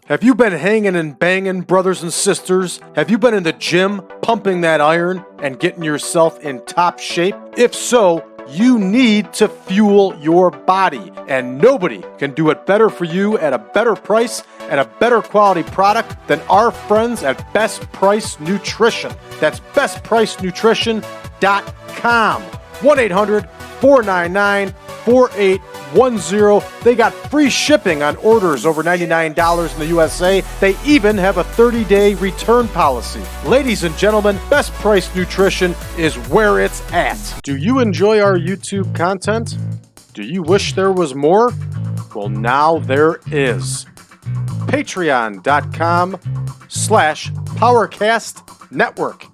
Have you been hanging and banging, brothers and sisters? Have you been in the gym, pumping that iron, and getting yourself in top shape? If so, you need to fuel your body, and nobody can do it better for you at a better price and a better quality product than our friends at Best Price Nutrition. That's bestpricenutrition.com. 1-800-499-4810. They got free shipping on orders over $99 in the USA. They even have a 30-day return policy. Ladies and gentlemen, Best Price Nutrition is where it's at. Do you enjoy our YouTube content? Do you wish there was more? Well, now there is. Patreon.com/PowerCast Network.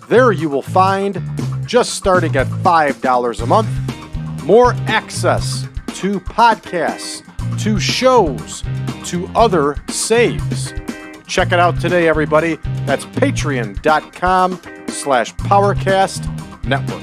There you will find, just starting at $5 a month, more access to podcasts, to shows, to other saves. Check it out today, everybody. That's patreon.com/PowerCast Network.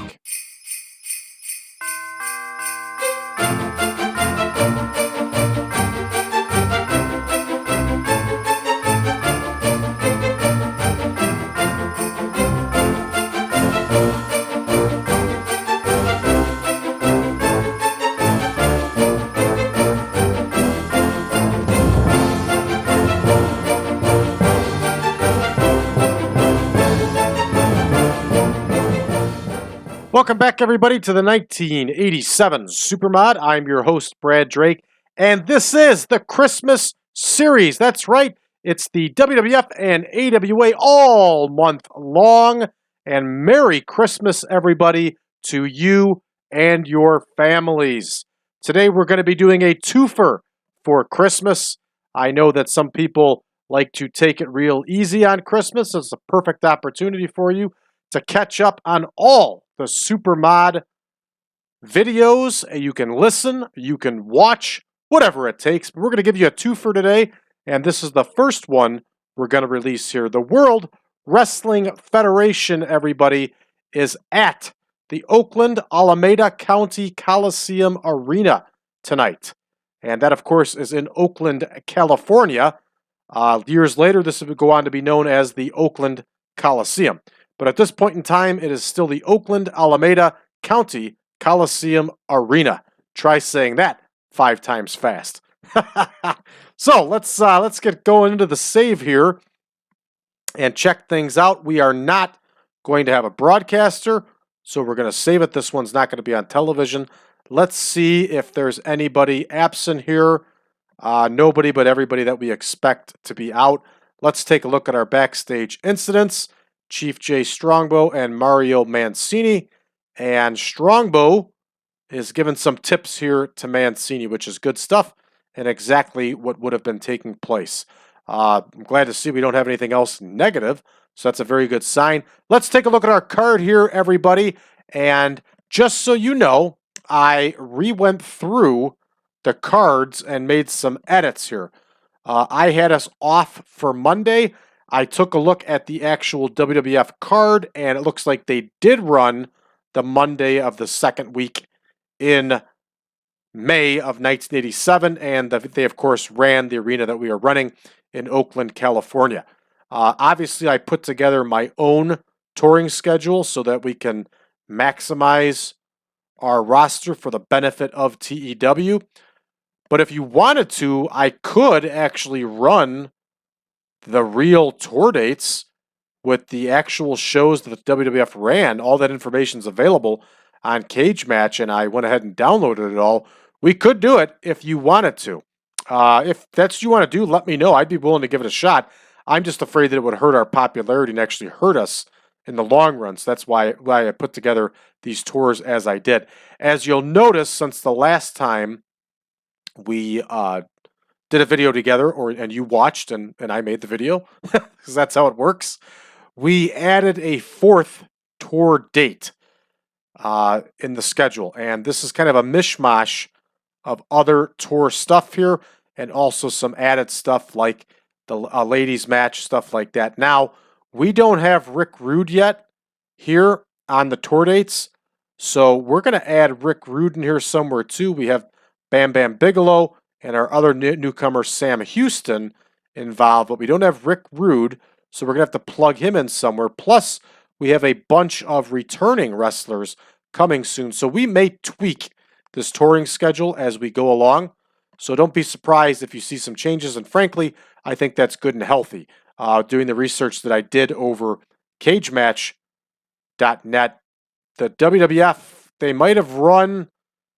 Welcome back, everybody, to the 1987 Supermod. I'm your host, Brad Drake, and this is the Christmas series. That's right. It's the WWF and AWA all month long. And Merry Christmas, everybody, to you and your families. Today, we're going to be doing a twofer for Christmas. I know that some people like to take it real easy on Christmas. It's a perfect opportunity for you to catch up on all the Supermod videos. You can listen, you can watch, whatever it takes. But we're going to give you a twofer today, and this is the first one we're going to release here. The World Wrestling Federation, everybody, is at the Oakland-Alameda County Coliseum Arena tonight. And that, of course, is in Oakland, California. Years later, this would go on to be known as the Oakland Coliseum. But at this point in time, it is still the Oakland-Alameda County Coliseum Arena. Try saying that 5 times fast. So let's get going into the save here and check things out. We are not going to have a broadcaster, so we're going to save it. This one's not going to be on television. Let's see if there's anybody absent here. Nobody but everybody that we expect to be out. Let's take a look at our backstage incidents. Chief J. Strongbow and Mario Mancini. And Strongbow is giving some tips here to Mancini, which is good stuff and exactly what would have been taking place. I'm glad to see we don't have anything else negative, so that's a very good sign. Let's take a look at our card here, everybody. And just so you know, I re-went through the cards and made some edits here. I had us off for Monday. I took a look at the actual WWF card, and it looks like they did run the Monday of the second week in May of 1987, and they, of course, ran the arena that we are running in Oakland, California. Obviously, I put together my own touring schedule so that we can maximize our roster for the benefit of TEW. But if you wanted to, I could actually run the real tour dates with the actual shows that the WWF ran. All that information is available on Cage Match, and I went ahead and downloaded it all. We could do it if you wanted to. If that's what you want to do, let me know. I'd be willing to give it a shot. I'm just afraid that it would hurt our popularity and actually hurt us in the long run. So that's why I put together these tours as I did. As you'll notice, since the last time we did a video together, and you watched and I made the video, because that's how it works, we added a 4th tour date in the schedule. And this is kind of a mishmash of other tour stuff here, and also some added stuff like the ladies match, stuff like that. Now, we don't have Rick Rude yet here on the tour dates, so we're going to add Rick Rude in here somewhere too. We have Bam Bam Bigelow and our other newcomer, Sam Houston, involved, but we don't have Rick Rude, so we're going to have to plug him in somewhere. Plus, we have a bunch of returning wrestlers coming soon, so we may tweak this touring schedule as we go along. So don't be surprised if you see some changes, and frankly, I think that's good and healthy. Doing the research that I did over cagematch.net, the WWF, they might have run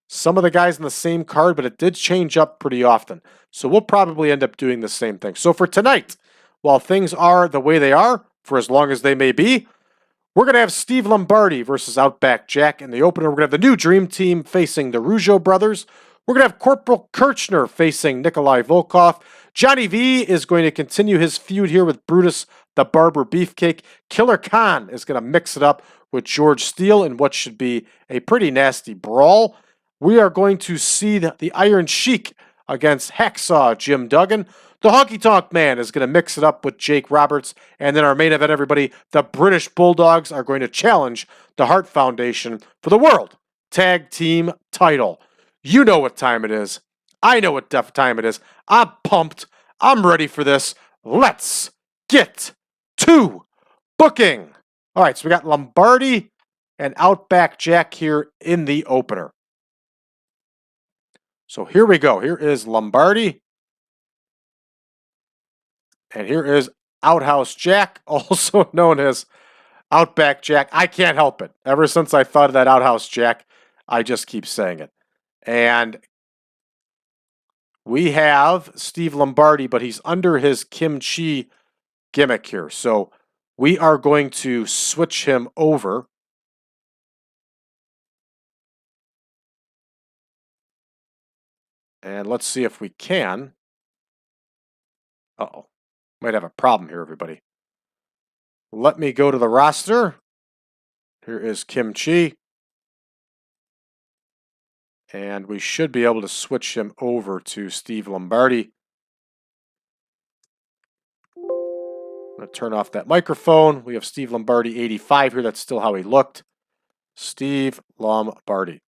some of the guys in the same card, but it did change up pretty often. So we'll probably end up doing the same thing. So for tonight, while things are the way they are, for as long as they may be, we're going to have Steve Lombardi versus Outback Jack in the opener. We're going to have the new Dream Team facing the Rougeau brothers. We're going to have Corporal Kirchner facing Nikolai Volkoff. Johnny V is going to continue his feud here with Brutus the Barber Beefcake. Killer Khan is going to mix it up with George Steele in what should be a pretty nasty brawl. We are going to see the Iron Sheik against Hacksaw Jim Duggan. The Honky Tonk Man is going to mix it up with Jake Roberts. And then our main event, everybody, the British Bulldogs are going to challenge the Hart Foundation for the World Tag Team title. You know what time it is. I know what time it is. I'm pumped. I'm ready for this. Let's get to booking. All right, so we got Lombardi and Outback Jack here in the opener. So here we go. Here is Lombardi. And here is Outhouse Jack, also known as Outback Jack. I can't help it. Ever since I thought of that Outhouse Jack, I just keep saying it. And we have Steve Lombardi, but he's under his kimchi gimmick here. So we are going to switch him over. And let's see if we can. Uh-oh. Might have a problem here, everybody. Let me go to the roster. Here is Kimchi. And we should be able to switch him over to Steve Lombardi. I'm going to turn off that microphone. We have Steve Lombardi 85 here. That's still how he looked. Steve Lombardi.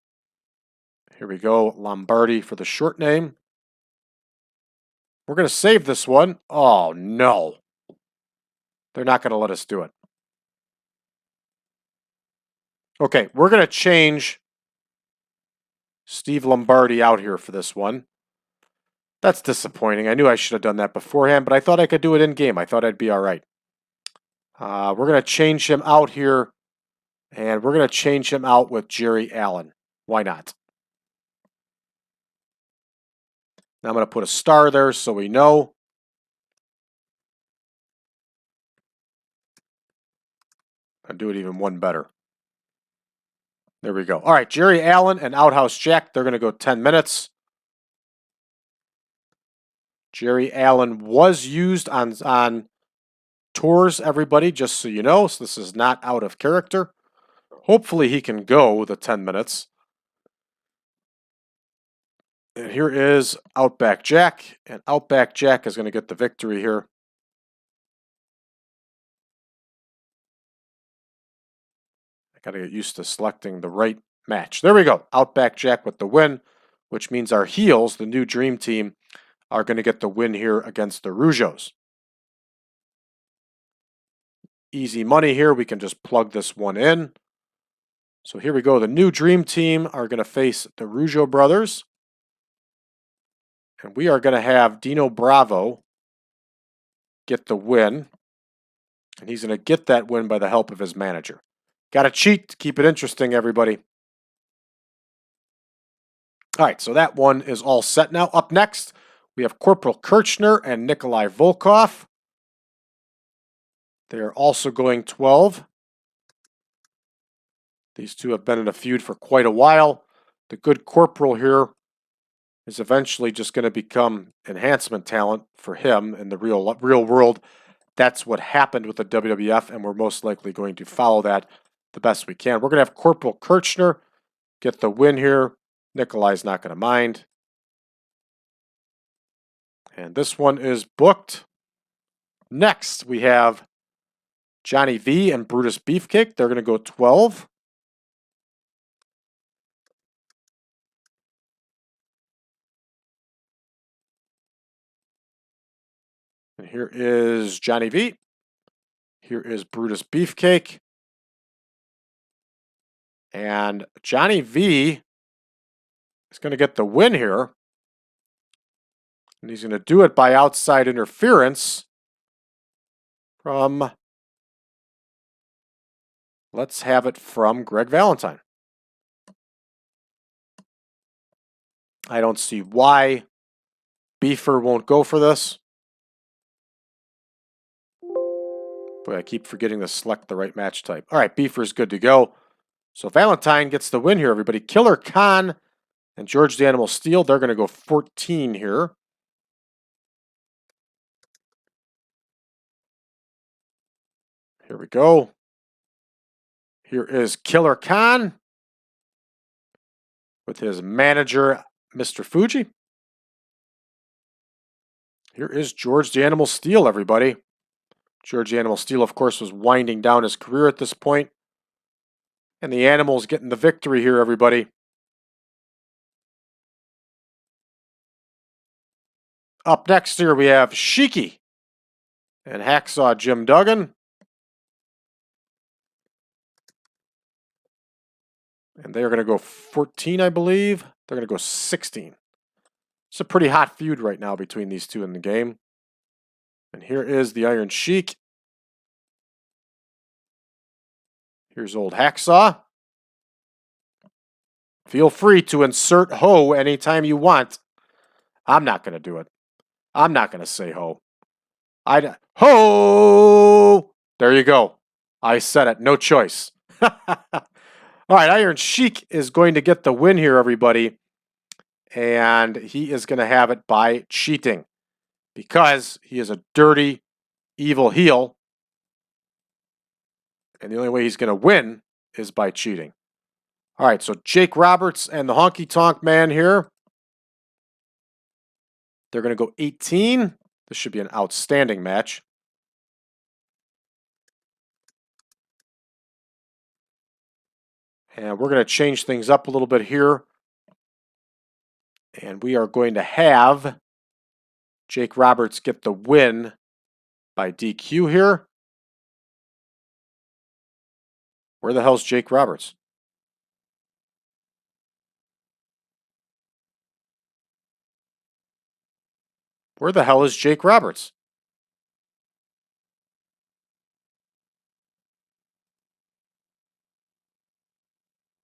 Here we go. Lombardi for the short name. We're going to save this one. Oh, no. They're not going to let us do it. Okay, we're going to change Steve Lombardi out here for this one. That's disappointing. I knew I should have done that beforehand, but I thought I could do it in-game. I thought I'd be all right. We're going to change him out here, and we're going to change him out with Jerry Allen. Why not? Now I'm going to put a star there so we know. I'll do it even one better. There we go. All right, Jerry Allen and Outhouse Jack, they're going to go 10 minutes. Jerry Allen was used on tours, everybody, just so you know. So this is not out of character. Hopefully he can go the 10 minutes. And here is Outback Jack. And Outback Jack is going to get the victory here. I got to get used to selecting the right match. There we go. Outback Jack with the win, which means our heels, the new Dream Team, are going to get the win here against the Rougeaus. Easy money here. We can just plug this one in. So here we go. The new Dream Team are going to face the Rougeau brothers. And we are going to have Dino Bravo get the win. And he's going to get that win by the help of his manager. Got to cheat to keep it interesting, everybody. All right, so that one is all set now. Up next, we have Corporal Kirchner and Nikolai Volkoff. They are also going 12. These two have been in a feud for quite a while. The good Corporal here is eventually just going to become enhancement talent for him in the real world. That's what happened with the WWF, and we're most likely going to follow that the best we can. We're going to have Corporal Kirchner get the win here. Nikolai's not going to mind. And this one is booked. Next, we have Johnny V and Brutus Beefcake. They're going to go 12. And here is Johnny V. Here is Brutus Beefcake. And Johnny V is going to get the win here. And he's going to do it by outside interference from, let's have it from Greg Valentine. I don't see why Beefer won't go for this. Boy, I keep forgetting to select the right match type. All right, Beefer's good to go. So Valentine gets the win here, everybody. Killer Khan and George the Animal Steele, they're going to go 14 here. Here we go. Here is Killer Khan with his manager, Mr. Fuji. Here is George the Animal Steele, everybody. George the Animal Steele, of course, was winding down his career at this point. And the Animal's getting the victory here, everybody. Up next here, we have Sheik and Hacksaw Jim Duggan. And they're going to go 14, I believe. They're going to go 16. It's a pretty hot feud right now between these two in the game. And here is the Iron Sheik. Here's old Hacksaw. Feel free to insert ho anytime you want. I'm not going to do it. I'm not going to say ho. Ho! There you go. I said it. No choice. All right, Iron Sheik is going to get the win here, everybody. And he is going to have it by cheating. Because he is a dirty, evil heel. And the only way he's going to win is by cheating. All right, so Jake Roberts and the Honky Tonk Man here. They're going to go 18. This should be an outstanding match. And we're going to change things up a little bit here. And we are going to have Jake Roberts get the win by DQ here. Where the hell's Jake Roberts? Where the hell is Jake Roberts?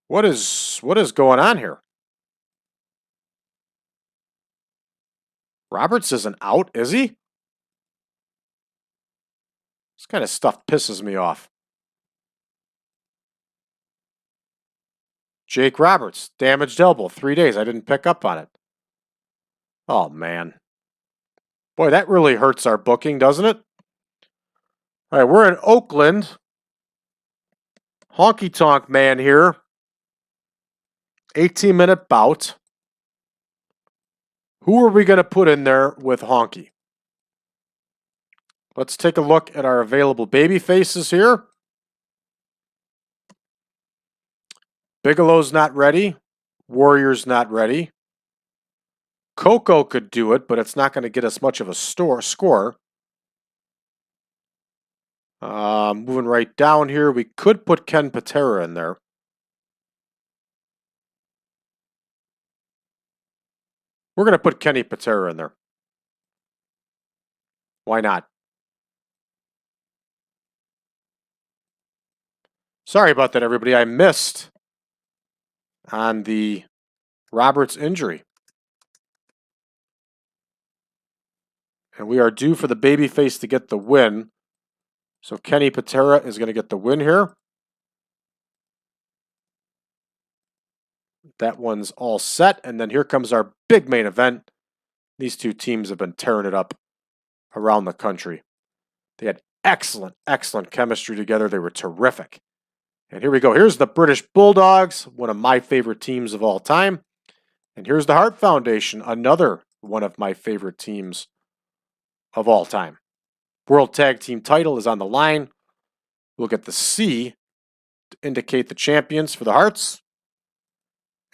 What is going on here? Roberts isn't out, is he? This kind of stuff pisses me off. Jake Roberts, damaged elbow, 3 days. I didn't pick up on it. Oh, man. Boy, that really hurts our booking, doesn't it? All right, we're in Oakland. Honky Tonk Man here. 18-minute bout. Who are we going to put in there with Honky? Let's take a look at our available baby faces here. Bigelow's not ready. Warrior's not ready. Coco could do it, but it's not going to get us much of a score. Moving right down here, we could put Ken Patera in there. We're going to put Kenny Patera in there. Why not? Sorry about that, everybody. I missed on the Roberts injury. And we are due for the babyface to get the win. So Kenny Patera is going to get the win here. That one's all set. And then here comes our big main event. These two teams have been tearing it up around the country. They had excellent, excellent chemistry together. They were terrific. And here we go. Here's the British Bulldogs, one of my favorite teams of all time. And here's the Hart Foundation, another one of my favorite teams of all time. World Tag Team title is on the line. We'll get the C to indicate the champions for the Harts.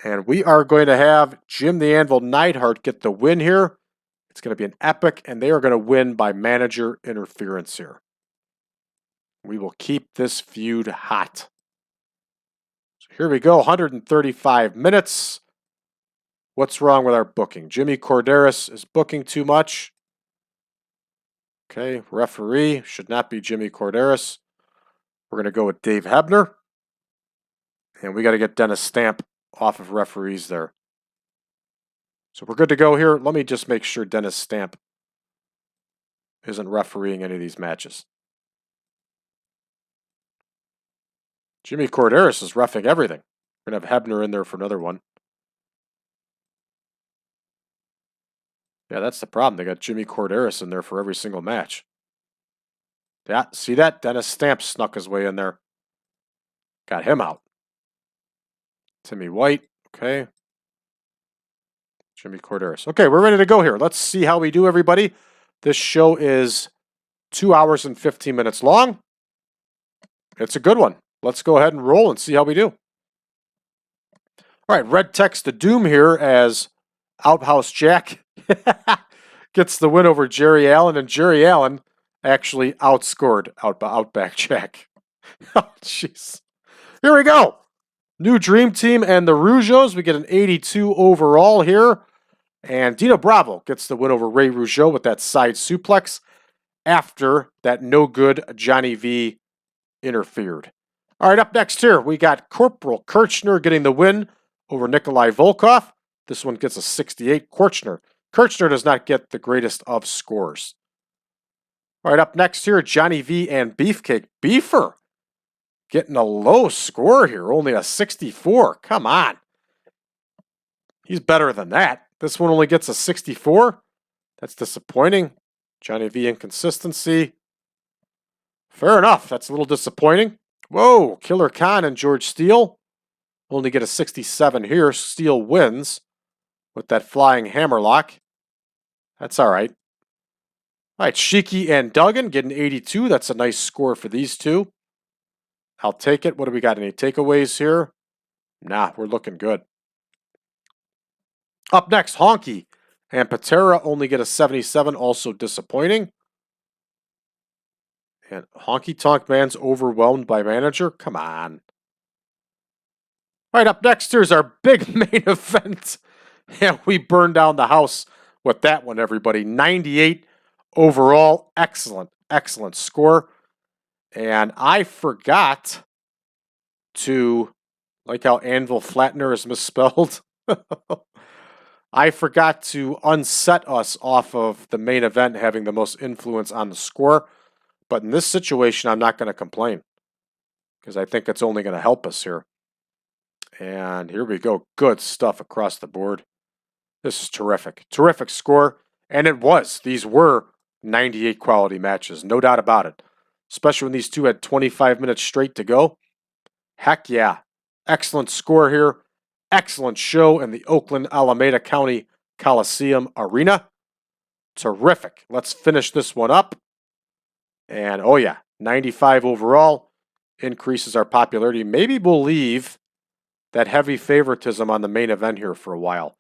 And we are going to have Jim the Anvil Neidhart get the win here. It's going to be an epic, and they are going to win by manager interference here. We will keep this feud hot. So here we go, 135 minutes. What's wrong with our booking? Jimmy Corderas is booking too much. Okay, referee should not be Jimmy Corderas. We're going to go with Dave Hebner. And we got to get Dennis Stamp off of referees there. So we're good to go here. Let me just make sure Dennis Stamp isn't refereeing any of these matches. Jimmy Corderas is reffing everything. We're going to have Hebner in there for another one. Yeah, that's the problem. They got Jimmy Corderas in there for every single match. Yeah, see that? Dennis Stamp snuck his way in there. Got him out. Timmy White. Okay. Jimmy Corderas. Okay, we're ready to go here. Let's see how we do, everybody. This show is 2 hours and 15 minutes long. It's a good one. Let's go ahead and roll and see how we do. All right, red text to doom here as Outhouse Jack gets the win over Jerry Allen, and Jerry Allen actually outscored Outback Jack. Oh, jeez. Here we go. New Dream Team and the Rougeaus. We get an 82 overall here. And Dino Bravo gets the win over Ray Rougeau with that side suplex after that no good Johnny V interfered. All right, up next here, we got Corporal Kirchner getting the win over Nikolai Volkoff. This one gets a 68. Kirchner does not get the greatest of scores. All right, up next here, Johnny V and Beefcake. Beefer getting a low score here, only a 64. Come on. He's better than that. This one only gets a 64. That's disappointing. Johnny V inconsistency. Fair enough. That's a little disappointing. Whoa, Killer Khan and George Steele only get a 67 here. Steele wins with that flying hammerlock. That's all right. All right, Sheik and Duggan get an 82. That's a nice score for these two. I'll take it. What do we got? Any takeaways here? Nah, we're looking good. Up next, Honky and Patera only get a 77, also disappointing. And Honky Tonk Man's overwhelmed by manager? Come on. All right, up next, here's our big main event. And we burned down the house with that one, everybody. 98 overall. Excellent, excellent score. And I forgot to, like how Anvil Flattener is misspelled, I forgot to unset us off of the main event having the most influence on the score. But in this situation, I'm not going to complain because I think it's only going to help us here. And here we go. Good stuff across the board. This is terrific. Terrific score. And it was. These were 98 quality matches. No doubt about it. Especially when these two had 25 minutes straight to go. Heck yeah. Excellent score here. Excellent show in the Oakland-Alameda County Coliseum Arena. Terrific. Let's finish this one up. And oh yeah, 95 overall increases our popularity. Maybe we'll leave that heavy favoritism on the main event here for a while.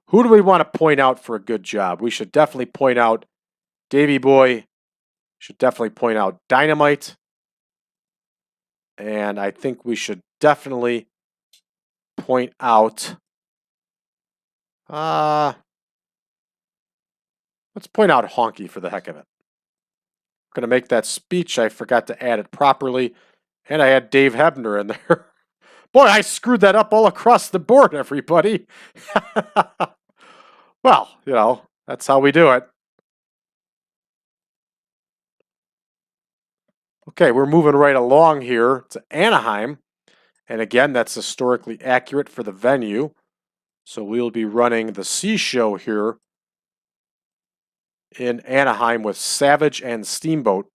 Who do we want to point out for a good job? We should definitely point out Davey Boy. Should definitely point out Dynamite. And I think we should definitely point out let's point out Honky for the heck of it. I'm going to make that speech. I forgot to add it properly. And I had Dave Hebner in there. Boy, I screwed that up all across the board, everybody. Well, you know, that's how we do it. Okay, we're moving right along here to Anaheim. And again, that's historically accurate for the venue. So we'll be running the C Show here in Anaheim with Savage and Steamboat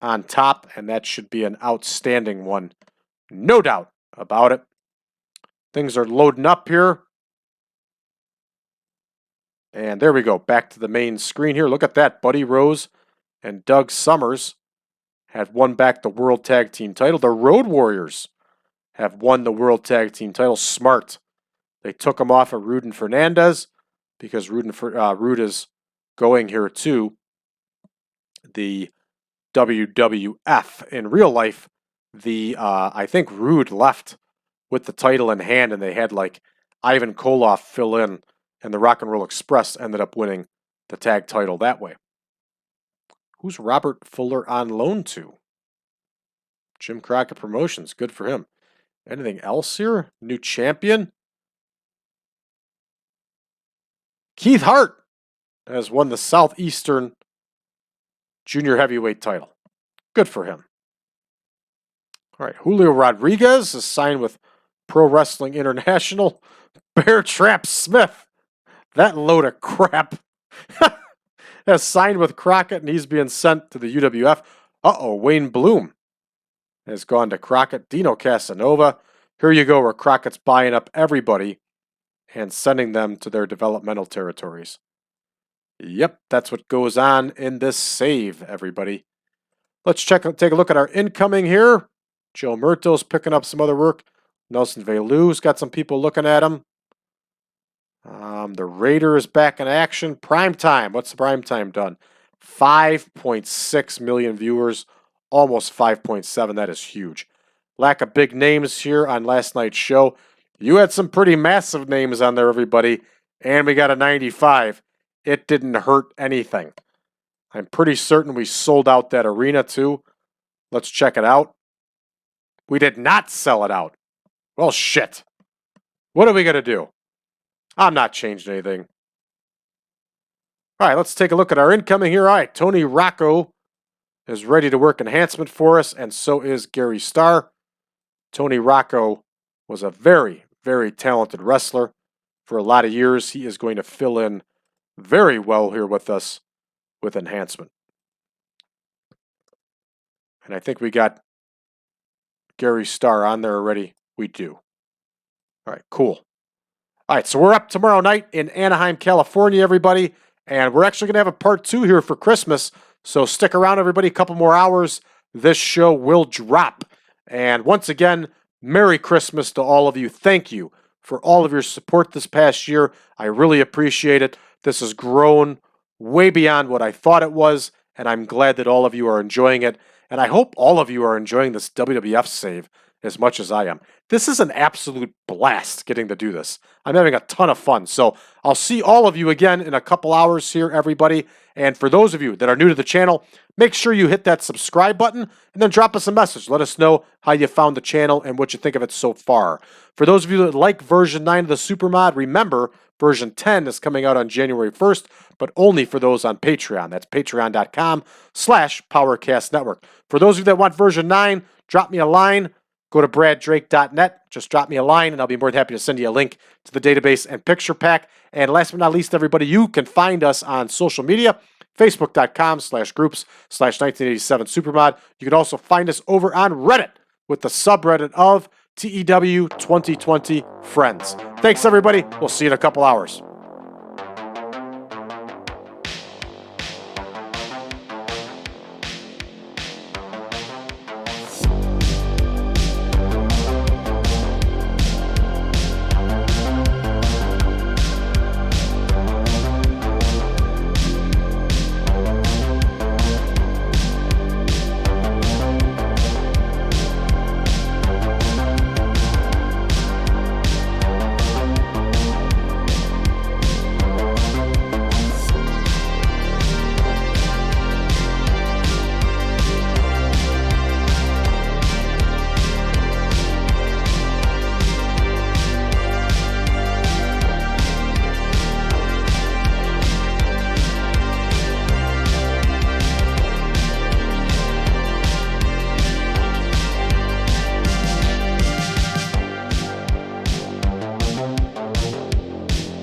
on top. And that should be an outstanding one. No doubt about it. Things are loading up here. And there we go. Back to the main screen here. Look at that. Buddy Rose and Doug Summers have won back the World Tag Team title. The Road Warriors have won the World Tag Team title. Smart. They took them off of Rude and Fernandez because Rude is going here to the WWF. In real life, I think Rude left with the title in hand, and they had like Ivan Koloff fill in, and the Rock and Roll Express ended up winning the tag title that way. Who's Robert Fuller on loan to? Jim Crockett Promotions. Good for him. Anything else here? New champion? Keith Hart has won the Southeastern Junior Heavyweight title. Good for him. All right, Julio Rodriguez is signed with Pro Wrestling International. Bear Trap Smith, that load of crap, has signed with Crockett, and he's being sent to the UWF. Wayne Bloom has gone to Crockett. Dino Casanova, here you go, where Crockett's buying up everybody and sending them to their developmental territories. Yep, that's what goes on in this save, everybody. Let's take a look at our incoming here. Joe Murto's picking up some other work. Nelson Velu's got some people looking at him. The Raider is back in action. Prime time. What's the prime time done? 5.6 million viewers. Almost 5.7. That is huge. Lack of big names here on last night's show. You had some pretty massive names on there, everybody. And we got a 95. It didn't hurt anything. I'm pretty certain we sold out that arena too. Let's check it out. We did not sell it out. Well, shit. What are we going to do? I'm not changing anything. All right, let's take a look at our incoming here. All right, Tony Rocco is ready to work enhancement for us, and so is Gary Starr. Tony Rocco was a very, very talented wrestler for a lot of years. He is going to fill in very well here with us with enhancement. And I think we got Gary Starr on there already. We do. All right, cool. All right, so we're up tomorrow night in Anaheim, California, everybody. And we're actually going to have a part 2 here for Christmas. So stick around, everybody. A couple more hours. This show will drop. And once again, Merry Christmas to all of you. Thank you for all of your support this past year. I really appreciate it. This has grown way beyond what I thought it was. And I'm glad that all of you are enjoying it. And I hope all of you are enjoying this WWF save as much as I am. This is an absolute blast getting to do this. I'm having a ton of fun. So I'll see all of you again in a couple hours here, everybody. And for those of you that are new to the channel, make sure you hit that subscribe button and then drop us a message. Let us know how you found the channel and what you think of it so far. For those of you that like version 9 of the Supermod, remember version 10 is coming out on January 1st, but only for those on Patreon. That's patreon.com/PowerCast Network. For those of you that want version 9, drop me a line. Go to braddrake.net. Just drop me a line, and I'll be more than happy to send you a link to the database and picture pack. And last but not least, everybody, you can find us on social media, facebook.com/groups/1987supermod. You can also find us over on Reddit with the subreddit of TEW 2020 Friends. Thanks, everybody. We'll see you in a couple hours.